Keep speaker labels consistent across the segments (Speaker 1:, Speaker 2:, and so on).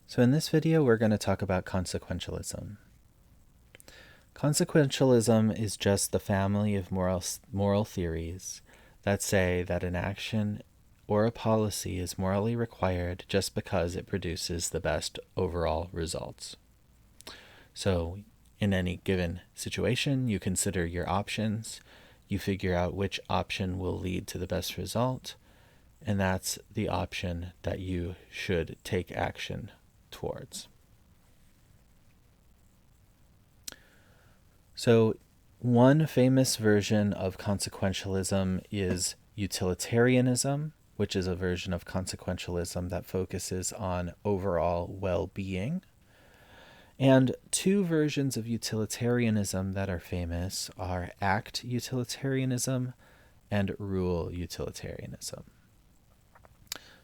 Speaker 1: So in this video, we're going to talk about consequentialism. Consequentialism is just the family of moral theories that say that an action or a policy is morally required just because it produces the best overall results. So in any given situation, you consider your options, you figure out which option will lead to the best result, and that's the option that you should take action towards. So, one famous version of consequentialism is utilitarianism, which is a version of consequentialism that focuses on overall well being. And two versions of utilitarianism that are famous are act utilitarianism and rule utilitarianism.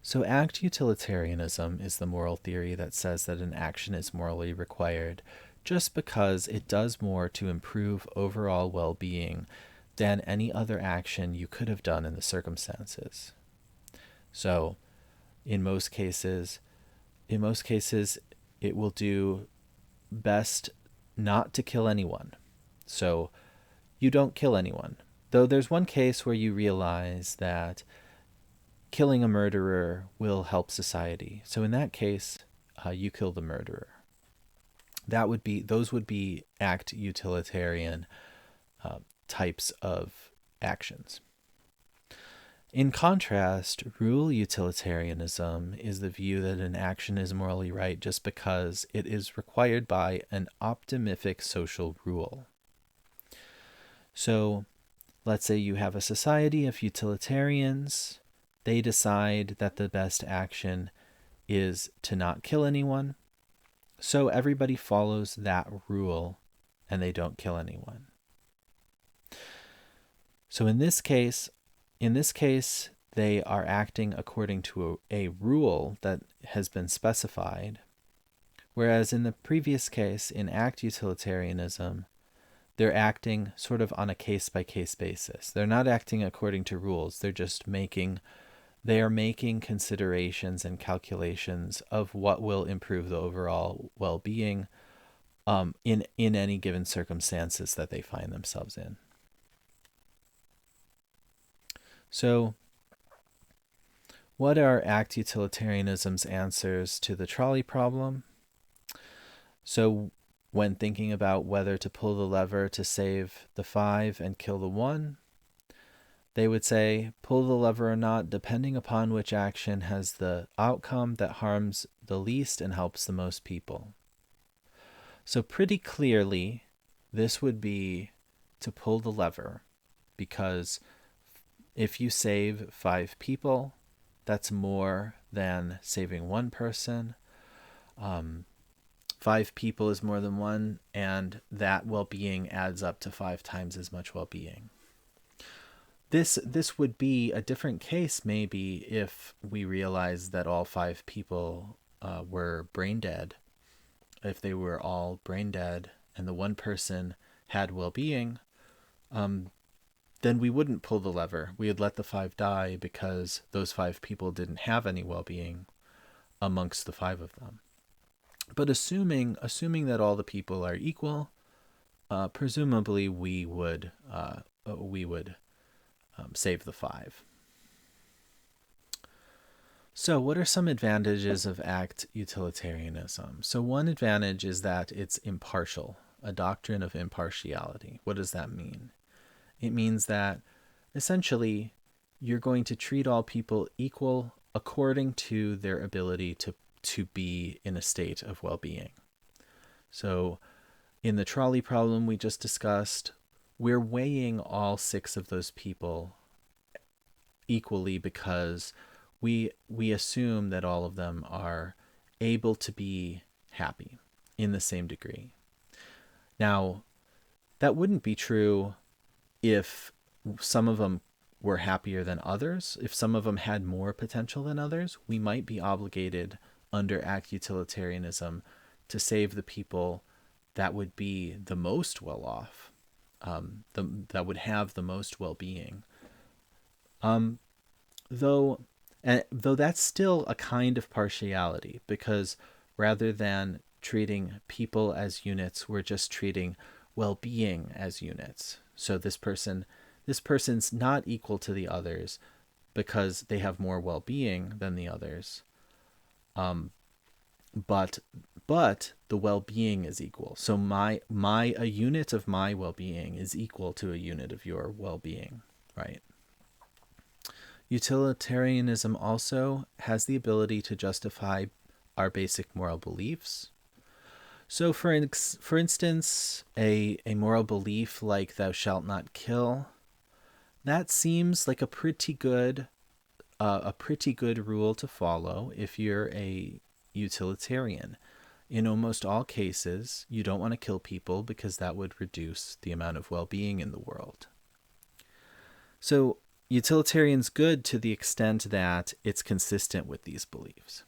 Speaker 1: So, act utilitarianism is the moral theory that says that an action is morally required just because it does more to improve overall well being than any other action you could have done in the circumstances. So, in most cases, it will do best not to kill anyone. So, you don't kill anyone. Though there's one case where you realize that killing a murderer will help society. So in that case, you kill the murderer. Those would be act utilitarian types of actions. In contrast, rule utilitarianism is the view that an action is morally right just because it is required by an optimific social rule. So let's say you have a society of utilitarians. They decide that the best action is to not kill anyone. So everybody follows that rule and they don't kill anyone. So in this case, they are acting according to a rule that has been specified. Whereas in the previous case, in act utilitarianism, they're acting sort of on a case-by-case basis. They're not acting according to rules. They are making considerations and calculations of what will improve the overall well-being in any given circumstances that they find themselves in. So, what are act utilitarianism's answers to the trolley problem? So, when thinking about whether to pull the lever to save the 5 and kill the 1, they would say, pull the lever or not, depending upon which action has the outcome that harms the least and helps the most people. So pretty clearly, this would be to pull the lever, because if you save 5 people, that's more than saving 1 person. 5 people is more than 1, and that well-being adds up to 5 times as much well-being. This would be a different case maybe if we realized that all 5 people were brain dead. If they were all brain dead and the 1 person had well-being, then we wouldn't pull the lever. We would let the 5 die because those 5 people didn't have any well-being amongst the 5 of them. But assuming that all the people are equal, presumably we would save the 5. So what are some advantages of act utilitarianism? So one advantage is that it's impartial, a doctrine of impartiality. What does that mean? It means that essentially you're going to treat all people equal according to their ability to be in a state of well-being. So in the trolley problem we just discussed, we're weighing all 6 of those people equally because we assume that all of them are able to be happy in the same degree. Now, that wouldn't be true if some of them were happier than others. If some of them had more potential than others, we might be obligated under act utilitarianism to save the people that would be the most well off, that would have the most well-being. Though that's still a kind of partiality, because Rather than treating people as units, we're just treating well-being as units. So this person's not equal to the others because they have more well-being than the others. But the well-being is equal. So a unit of my well-being is equal to a unit of your well-being, right? Utilitarianism also has the ability to justify our basic moral beliefs. So for instance, a moral belief like thou shalt not kill, that seems like a pretty good rule to follow if you're a utilitarian. In almost all cases, you don't want to kill people because that would reduce the amount of well-being in the world. So utilitarian's good to the extent that it's consistent with these beliefs.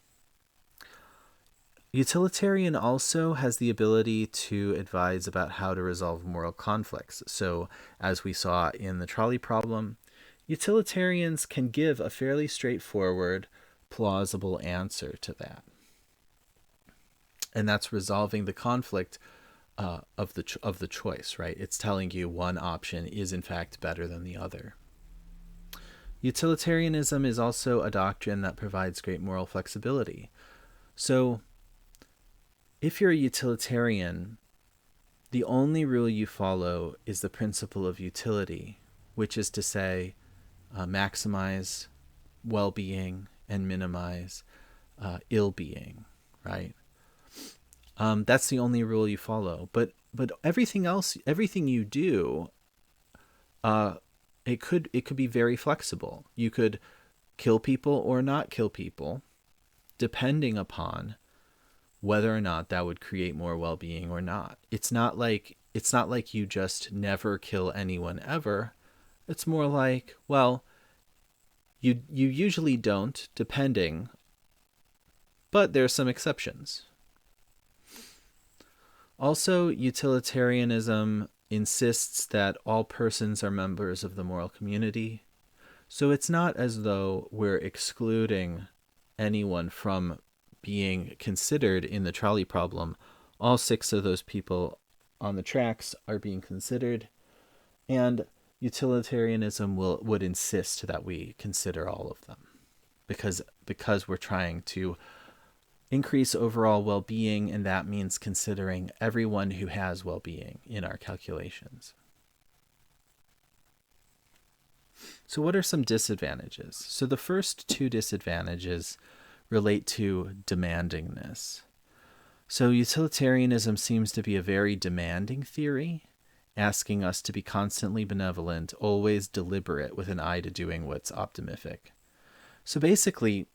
Speaker 1: Utilitarian also has the ability to advise about how to resolve moral conflicts. So as we saw in the trolley problem, utilitarians can give a fairly straightforward, plausible answer to that. And that's resolving the conflict of the choice, right? It's telling you one option is in fact better than the other. Utilitarianism is also a doctrine that provides great moral flexibility. So if you're a utilitarian, the only rule you follow is the principle of utility, which is to say, maximize well-being and minimize ill-being, right? That's the only rule you follow. But everything else, everything you do, it could be very flexible. You could kill people or not kill people, depending upon whether or not that would create more well-being or not. It's not like you just never kill anyone ever. It's more like, well, you usually don't, depending, but there's some exceptions. Also, utilitarianism insists that all persons are members of the moral community. So it's not as though we're excluding anyone from being considered in the trolley problem. All 6 of those people on the tracks are being considered, and utilitarianism would insist that we consider all of them because we're trying to increase overall well-being, and that means considering everyone who has well-being in our calculations. So what are some disadvantages? So the first 2 disadvantages relate to demandingness. So utilitarianism seems to be a very demanding theory, asking us to be constantly benevolent, always deliberate with an eye to doing what's optimific. So basically,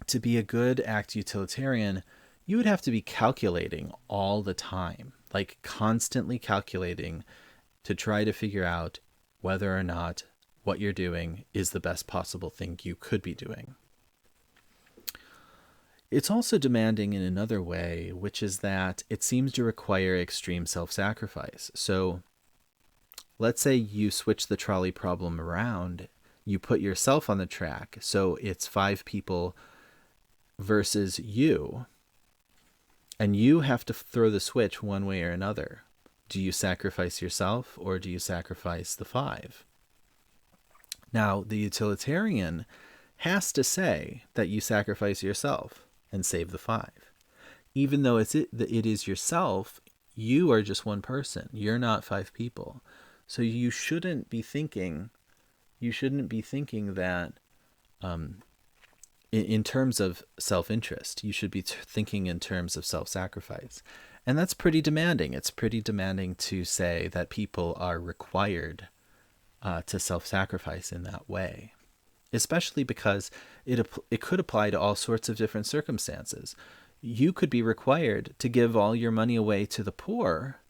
Speaker 1: to be a good act utilitarian, you would have to be calculating all the time, like constantly calculating to try to figure out whether or not what you're doing is the best possible thing you could be doing. It's also demanding in another way, which is that it seems to require extreme self-sacrifice. So let's say you switch the trolley problem around, you put yourself on the track, so it's 5 people versus you, and you have to throw the switch one way or another. Do you sacrifice yourself or do you sacrifice the 5? Now, the utilitarian has to say that you sacrifice yourself and save the 5. Even though it is yourself, you are just one person. You're not 5 people. So you shouldn't be thinking that in terms of self-interest. You should be thinking in terms of self-sacrifice. And that's pretty demanding. It's pretty demanding to say that people are required to self-sacrifice in that way, especially because it could apply to all sorts of different circumstances. You could be required to give all your money away to the poor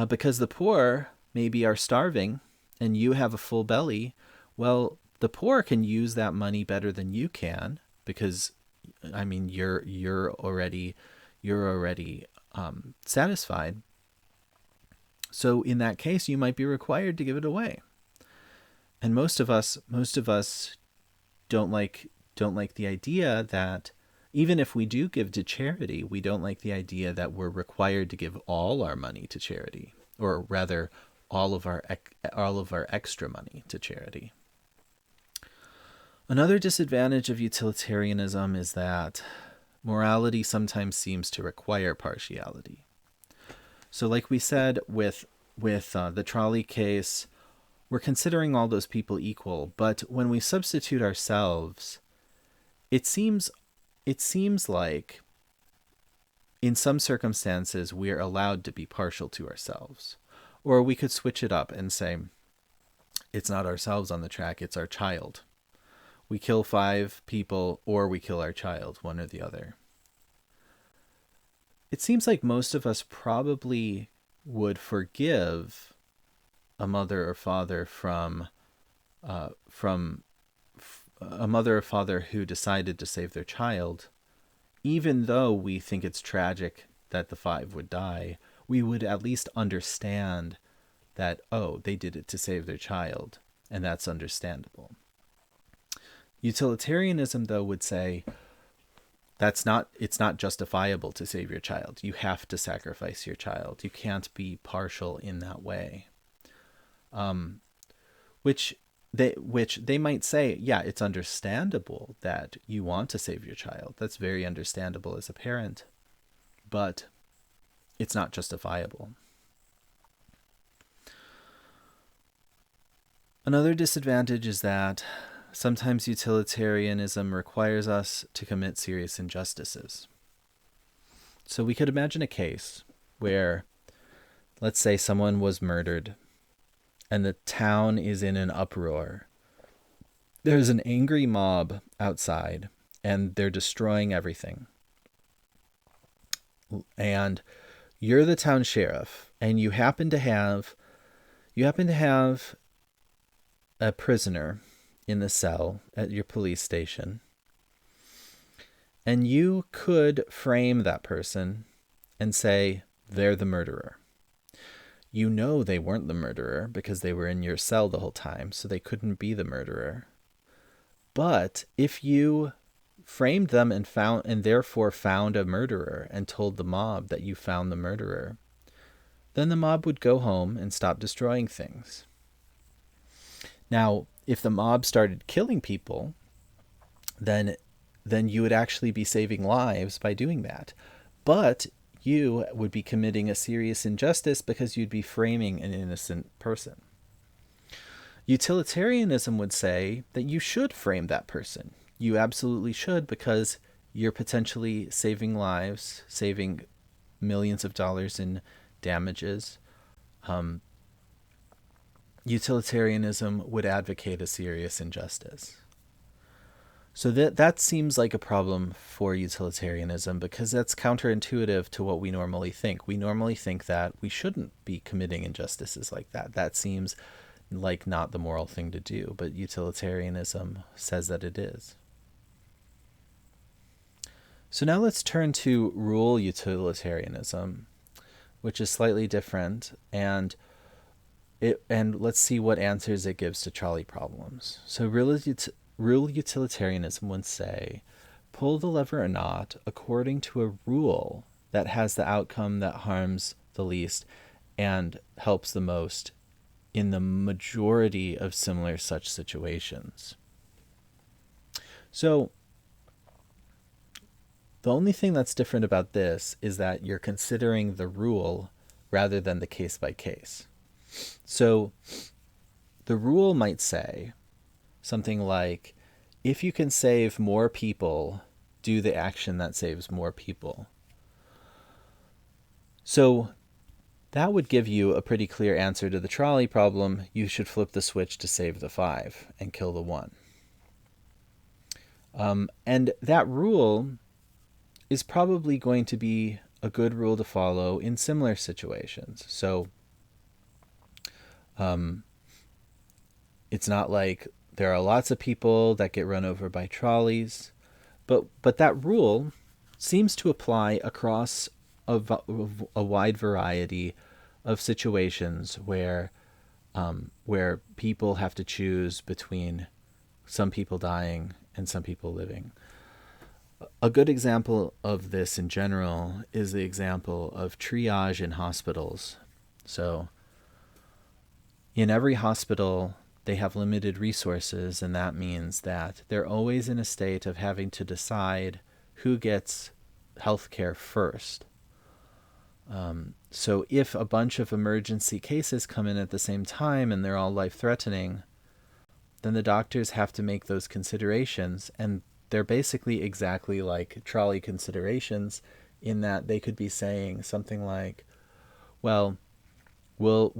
Speaker 1: because the poor maybe are starving and you have a full belly. Well, the poor can use that money better than you can because, I mean, you're already satisfied. So in that case, you might be required to give it away. And most of us don't like the idea that Even if we do give to charity, we don't like the idea that we're required to give all our money to charity, or rather, all of our extra money to charity. Another disadvantage of utilitarianism is that morality sometimes seems to require partiality. So like we said with the trolley case, we're considering all those people equal, but when we substitute ourselves, it seems like in some circumstances we're allowed to be partial to ourselves. Or we could switch it up and say, it's not ourselves on the track, it's our child. We kill 5 people or we kill our child, one or the other. It seems like most of us probably would forgive a mother or father from a mother or father who decided to save their child, even though we think it's tragic that the 5 would die. We would at least understand that, oh, they did it to save their child, and that's understandable. Utilitarianism, though, would say it's not justifiable to save your child. You have to sacrifice your child. You can't be partial in that way. Which they might say, yeah, it's understandable that you want to save your child. That's very understandable as a parent, but it's not justifiable. Another disadvantage is that sometimes utilitarianism requires us to commit serious injustices. So we could imagine a case where, let's say, someone was murdered and the town is in an uproar. There's an angry mob outside and they're destroying everything. And you're the town sheriff and you happen to have a prisoner in the cell at your police station. And you could frame that person and say they're the murderer. You know they weren't the murderer because they were in your cell the whole time, so they couldn't be the murderer. But if you framed them and therefore found a murderer and told the mob that you found the murderer, then the mob would go home and stop destroying things. Now, if the mob started killing people, then you would actually be saving lives by doing that. But you would be committing a serious injustice because you'd be framing an innocent person. Utilitarianism would say that you should frame that person. You absolutely should, because you're potentially saving lives, saving millions of dollars in damages. Utilitarianism would advocate a serious injustice. So that seems like a problem for utilitarianism because that's counterintuitive to what we normally think. We normally think that we shouldn't be committing injustices like that. That seems like not the moral thing to do, but utilitarianism says that it is. So now let's turn to rule utilitarianism, which is slightly different, and let's see what answers it gives to trolley problems. So rule utilitarianism would say, pull the lever or not according to a rule that has the outcome that harms the least and helps the most in the majority of similar such situations. So the only thing that's different about this is that you're considering the rule rather than the case by case. So the rule might say something like, if you can save more people, do the action that saves more people. So that would give you a pretty clear answer to the trolley problem. You should flip the switch to save the 5 and kill the 1. And that rule is probably going to be a good rule to follow in similar situations. So it's not like there are lots of people that get run over by trolleys, but that rule seems to apply across a wide variety of situations where people have to choose between some people dying and some people living. A good example of this in general is the example of triage in hospitals. So, in every hospital, they have limited resources, and that means that they're always in a state of having to decide who gets health care first. So if a bunch of emergency cases come in at the same time and they're all life-threatening, then the doctors have to make those considerations, and they're basically exactly like trolley considerations in that they could be saying something like, well, we'll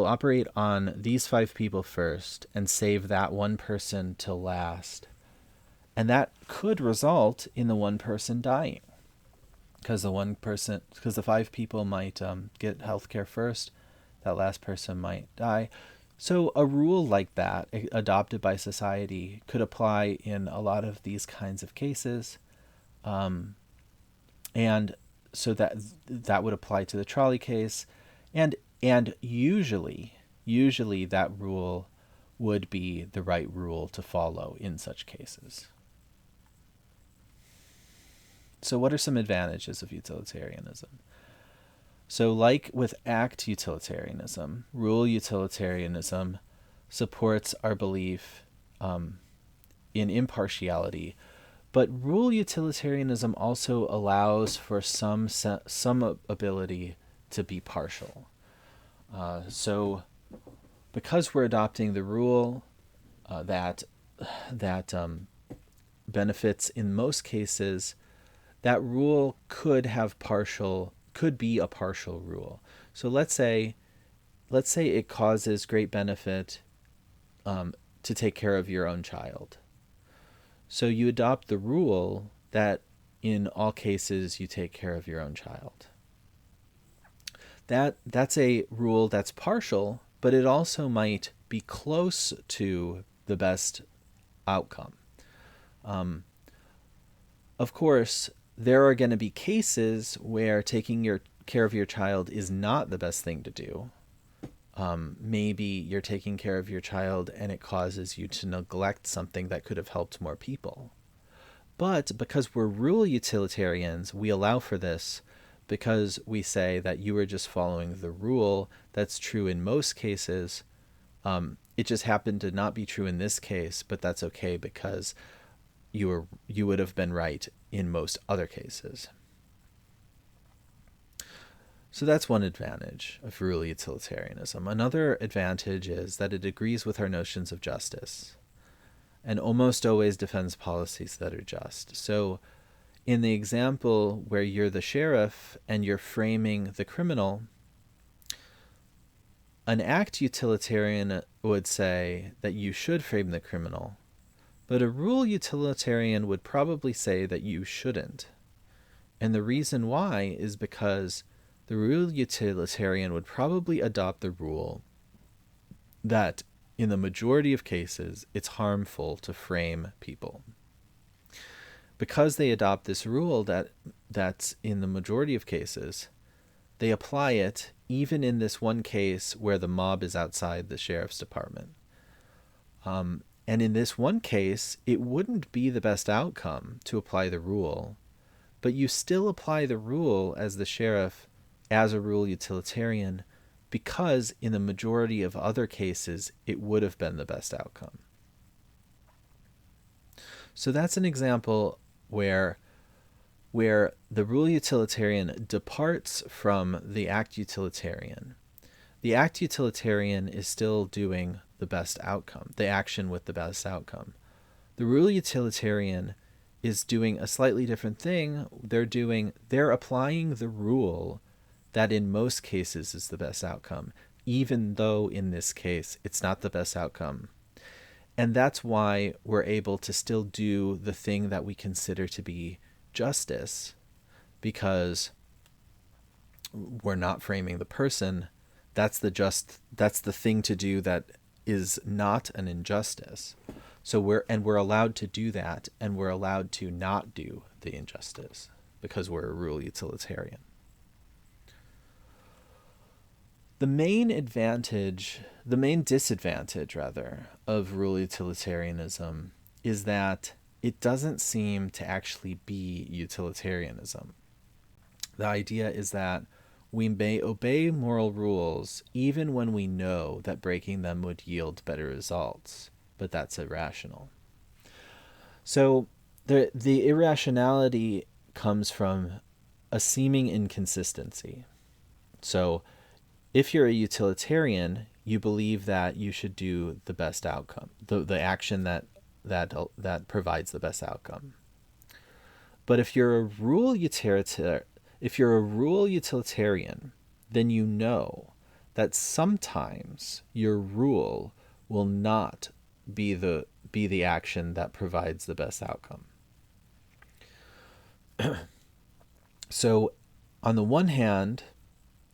Speaker 1: operate on these 5 people first and save that one person till last. And that could result in the one person dying, because the 5 people might get healthcare first, that last person might die. So a rule like that, adopted by society, could apply in a lot of these kinds of cases, and so that would apply to the trolley case, and usually that rule would be the right rule to follow in such cases. So what are some advantages of utilitarianism? So like with act utilitarianism, rule utilitarianism supports our belief in impartiality, but rule utilitarianism also allows for some ability to be partial. So because we're adopting the rule that benefits in most cases, that rule could be a partial rule. So let's say it causes great benefit to take care of your own child. So you adopt the rule that in all cases you take care of your own child. That's a rule that's partial, but it also might be close to the best outcome. Of course, there are going to be cases where taking care of your child is not the best thing to do. Maybe you're taking care of your child and it causes you to neglect something that could have helped more people. But because we're rule utilitarians, we allow for this, because we say that you are just following the rule that's true in most cases. It just happened to not be true in this case, but that's okay because you would have been right in most other cases. So that's one advantage of rule utilitarianism. Another advantage is that it agrees with our notions of justice and almost always defends policies that are just. So in the example where you're the sheriff and you're framing the criminal, an act utilitarian would say that you should frame the criminal, but a rule utilitarian would probably say that you shouldn't. And the reason why is because the rule utilitarian would probably adopt the rule that in the majority of cases it's harmful to frame people. Because they adopt this rule that's in the majority of cases, they apply it even in this one case where the mob is outside the sheriff's department. And in this one case, it wouldn't be the best outcome to apply the rule, but you still apply the rule as the sheriff, as a rule utilitarian, because in the majority of other cases, it would have been the best outcome. So that's an example where the rule utilitarian departs from the act utilitarian. The act utilitarian is still doing the best outcome, the action with the best outcome. The rule utilitarian is doing a slightly different thing. They're applying the rule that in most cases is the best outcome, even though in this case it's not the best outcome. And that's why we're able to still do the thing that we consider to be justice, because we're not framing the person. That's the thing to do that is not an injustice. So we're allowed to do that, and we're allowed to not do the injustice because we're a rule utilitarian. The main disadvantage of rule utilitarianism is that it doesn't seem to actually be utilitarianism. The idea is that we may obey moral rules even when we know that breaking them would yield better results, but that's irrational. So the irrationality comes from a seeming inconsistency. So if you're a utilitarian, you believe that you should do the best outcome, the action that provides the best outcome. But if you're a rule utilitarian, then you know that sometimes your rule will not be the action that provides the best outcome. So on the one hand,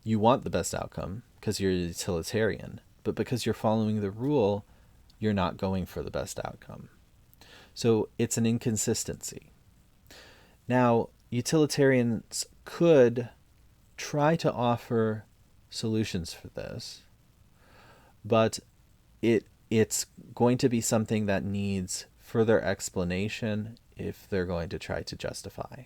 Speaker 1: you want the best outcome because you're a utilitarian, but because you're following the rule, you're not going for the best outcome. So it's an inconsistency. Now, utilitarians could try to offer solutions for this, but it's going to be something that needs further explanation if they're going to try to justify.